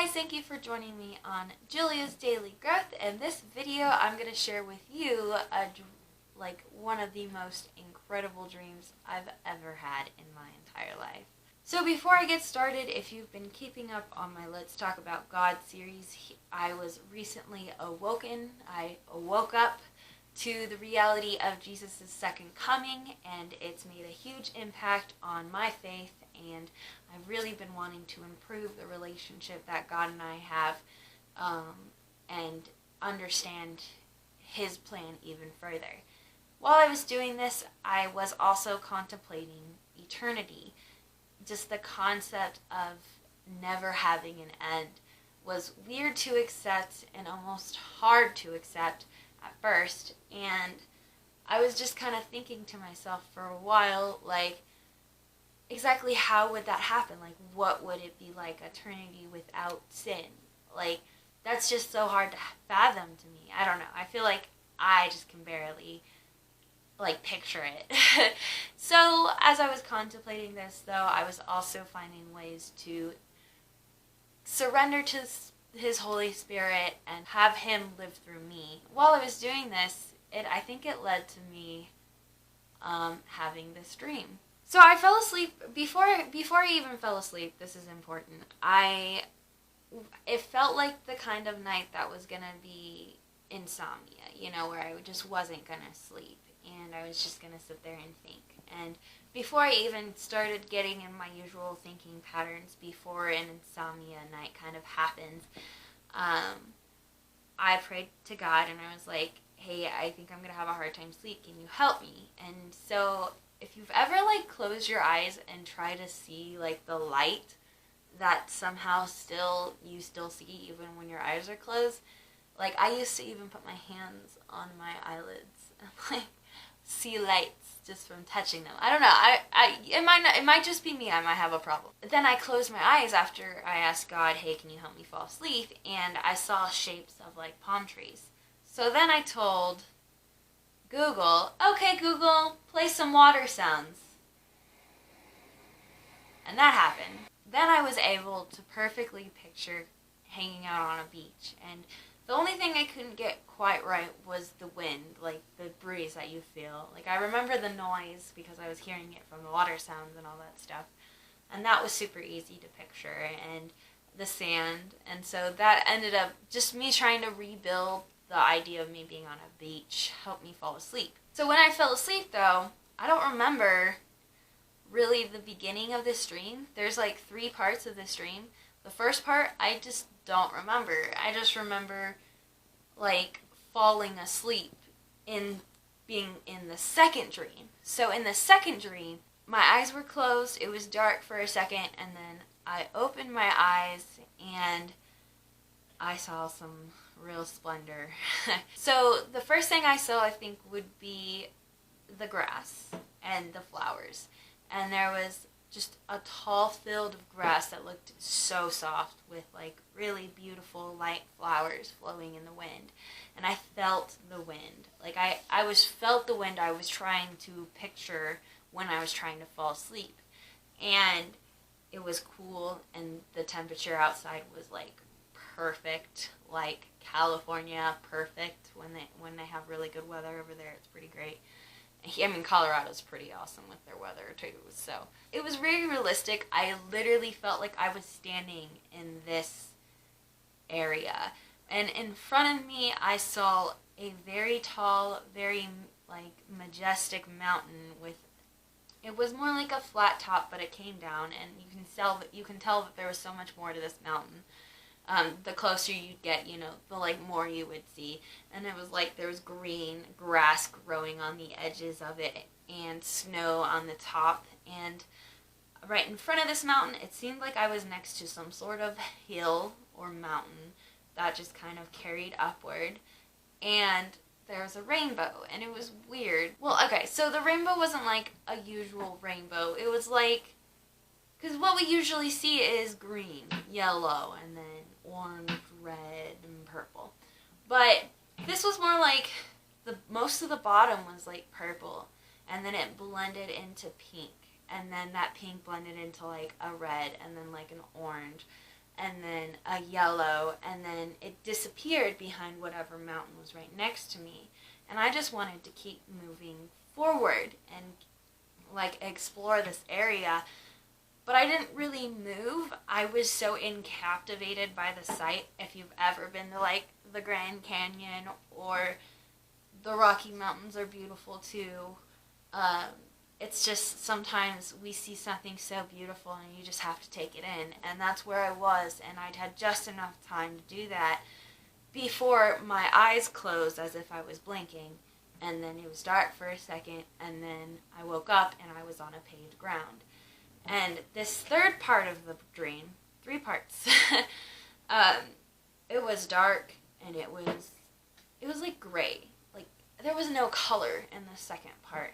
guys, thank you for joining me on Julia's Daily Growth. In this video, I'm going to share with you one of the most incredible dreams I've ever had in my entire life. So before I get started, if you've been keeping up on my Let's Talk About God series, I was recently awoken. I woke up to the reality of Jesus' second coming, and it's made a huge impact on my faith, and I've really been wanting to improve the relationship that God and I have, and understand His plan even further. While I was doing this, I was also contemplating eternity. Just the concept of never having an end was weird to accept and almost hard to accept at first, and I was just kind of thinking to myself for a while, exactly how would that happen? What would it be like eternity without sin? That's just so hard to fathom to me. I don't know. I feel like I just can barely, picture it. So, as I was contemplating this, though, I was also finding ways to surrender to His Holy Spirit and have Him live through me. While I was doing this, I think it led to me having this dream. So I fell asleep. Before I even fell asleep, this is important, it felt like the kind of night that was going to be insomnia, where I just wasn't going to sleep, and I was just going to sit there and think. And before I even started getting in my usual thinking patterns, before an insomnia night kind of happens, I prayed to God, and I was like, hey, I think I'm going to have a hard time sleep. Can you help me? And so if you've ever, closed your eyes and try to see, the light that somehow you still see even when your eyes are closed, I used to even put my hands on my eyelids and, see lights just from touching them. I don't know. It might just be me. I might have a problem. Then I closed my eyes after I asked God, hey, can you help me fall asleep? And I saw shapes of, palm trees. So then I told Google, okay, Google, play some water sounds. And that happened. Then I was able to perfectly picture hanging out on a beach. And the only thing I couldn't get quite right was the wind, the breeze that you feel. I remember the noise because I was hearing it from the water sounds and all that stuff. And that was super easy to picture. And the sand. And so that ended up just me trying to rebuild the idea of me being on a beach helped me fall asleep. So when I fell asleep, though, I don't remember really the beginning of this dream. There's 3 parts of this dream. The first part, I just don't remember. I just remember, falling asleep in being in the second dream. So in the second dream, my eyes were closed, it was dark for a second, and then I opened my eyes, and I saw some real splendor. So the first thing I saw, I think, would be the grass and the flowers. And there was just a tall field of grass that looked so soft with really beautiful light flowers flowing in the wind. And I felt the wind. I felt the wind I was trying to picture when I was trying to fall asleep. And it was cool, and the temperature outside was perfect, California perfect. When they have really good weather over there, it's pretty great. Colorado's pretty awesome with their weather, too. So it was very realistic. I literally felt like I was standing in this area. And in front of me, I saw a very tall, very, majestic mountain with... It was more like a flat top, but it came down, and you can tell that there was so much more to this mountain. The closer you'd get, the more you would see. And it was there was green grass growing on the edges of it and snow on the top. And right in front of this mountain, it seemed like I was next to some sort of hill or mountain that just kind of carried upward. And there was a rainbow, and it was weird. Well, okay, so the rainbow wasn't a usual rainbow. It was because what we usually see is green, yellow, and then orange, red, and purple. But this was more most of the bottom was purple, and then it blended into pink, and then that pink blended into a red, and then an orange, and then a yellow, and then it disappeared behind whatever mountain was right next to me. And I just wanted to keep moving forward and like explore this area. But I didn't really move. I was so captivated by the sight. If you've ever been to like the Grand Canyon or the Rocky Mountains are beautiful too. It's just sometimes we see something so beautiful and you just have to take it in. And that's where I was, and I'd had just enough time to do that before my eyes closed as if I was blinking. And then it was dark for a second, and then I woke up and I was on a paved ground. And this third part of the dream, 3 parts, it was dark and it was like gray. Like there was no color in the second part.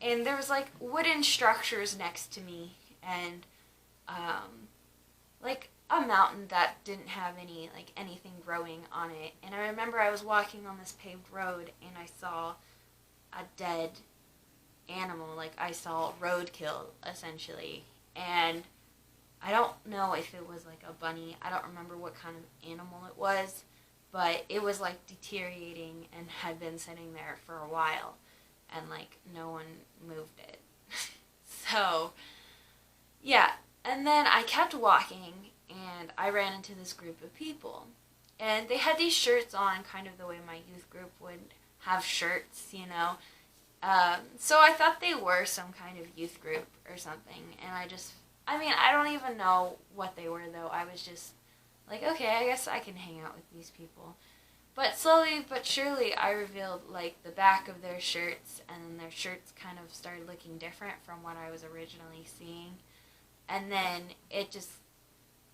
And there was like wooden structures next to me, and like a mountain that didn't have anything growing on it. And I remember I was walking on this paved road and I saw a dead animal. Like I saw roadkill essentially, and I don't know if it was like a bunny. I don't remember what kind of animal it was, but it was like deteriorating and had been sitting there for a while, and like no one moved it. So yeah, and then I kept walking and I ran into this group of people, and they had these shirts on kind of the way my youth group would have shirts, you know. So I thought they were some kind of youth group or something, and I don't even know what they were though. I was just like, okay, I guess I can hang out with these people. But slowly but surely I revealed like the back of their shirts, and then their shirts kind of started looking different from what I was originally seeing. And then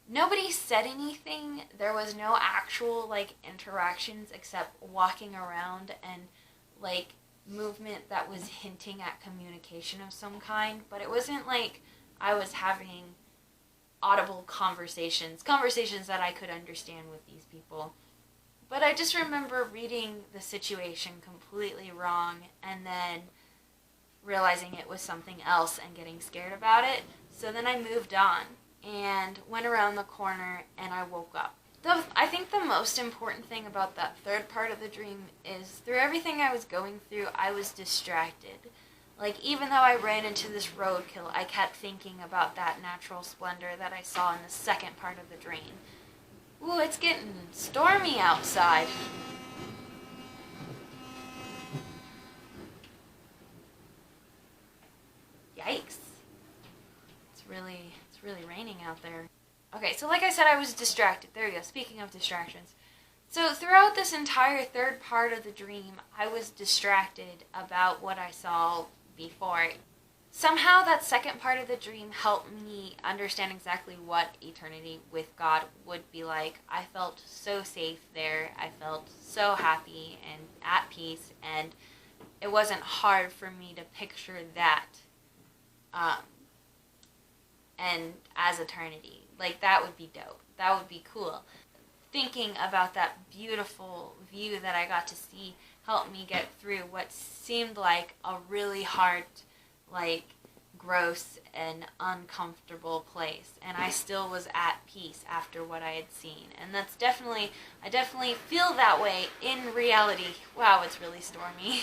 nobody said anything. There was no actual like interactions except walking around and like movement that was hinting at communication of some kind, but it wasn't like I was having audible conversations that I could understand with these people. But I just remember reading the situation completely wrong and then realizing it was something else and getting scared about it. So then I moved on and went around the corner and I woke up. I think the most important thing about that third part of the dream is through everything I was going through, I was distracted. Like, even though I ran into this roadkill, I kept thinking about that natural splendor that I saw in the second part of the dream. Ooh, it's getting stormy outside. Yikes. It's really raining out there. Okay, so like I said, I was distracted. There we go. Speaking of distractions. So throughout this entire third part of the dream, I was distracted about what I saw before. Somehow that second part of the dream helped me understand exactly what eternity with God would be like. I felt so safe there. I felt so happy and at peace, and it wasn't hard for me to picture that and as eternity. Like, that would be dope. That would be cool. Thinking about that beautiful view that I got to see helped me get through what seemed like a really hard, like, gross and uncomfortable place. And I still was at peace after what I had seen. And I definitely feel that way in reality. Wow, it's really stormy.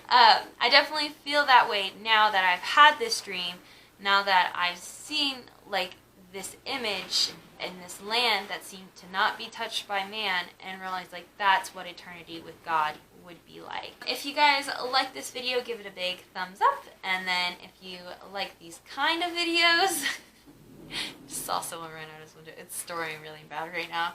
I definitely feel that way now that I've had this dream, now that I've seen, like, this image in this land that seemed to not be touched by man, and realized, like, that's what eternity with God would be like. If you guys like this video, give it a big thumbs up, and then if you like these kind of videos, just saw someone run out of his window. It's storming really bad right now.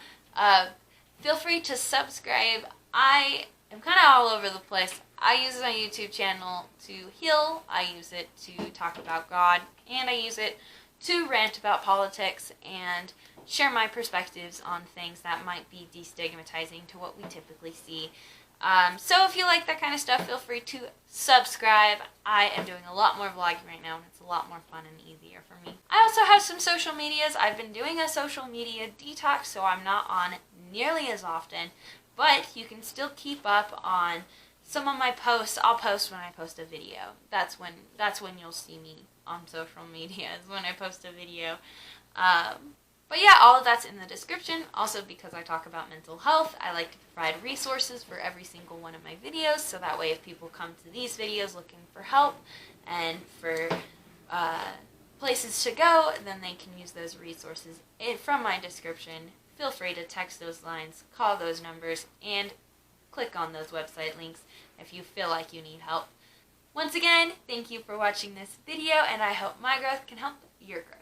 Feel free to subscribe. I am kind of all over the place. I use my YouTube channel to heal, I use it to talk about God, and I use it to rant about politics and share my perspectives on things that might be destigmatizing to what we typically see. So if you like that kind of stuff, feel free to subscribe. I am doing a lot more vlogging right now, and it's a lot more fun and easier for me. I also have some social medias. I've been doing a social media detox, so I'm not on nearly as often, but you can still keep up on some of my posts. I'll post when I post a video. That's when you'll see me on social media, is when I post a video. But But yeah, all of that's in the description. Also, because I talk about mental health, I like to provide resources for every single one of my videos, so that way if people come to these videos looking for help and for places to go, then they can use those resources from my description. Feel free to text those lines, call those numbers, and click on those website links if you feel like you need help. Once again, thank you for watching this video, and I hope my growth can help your growth.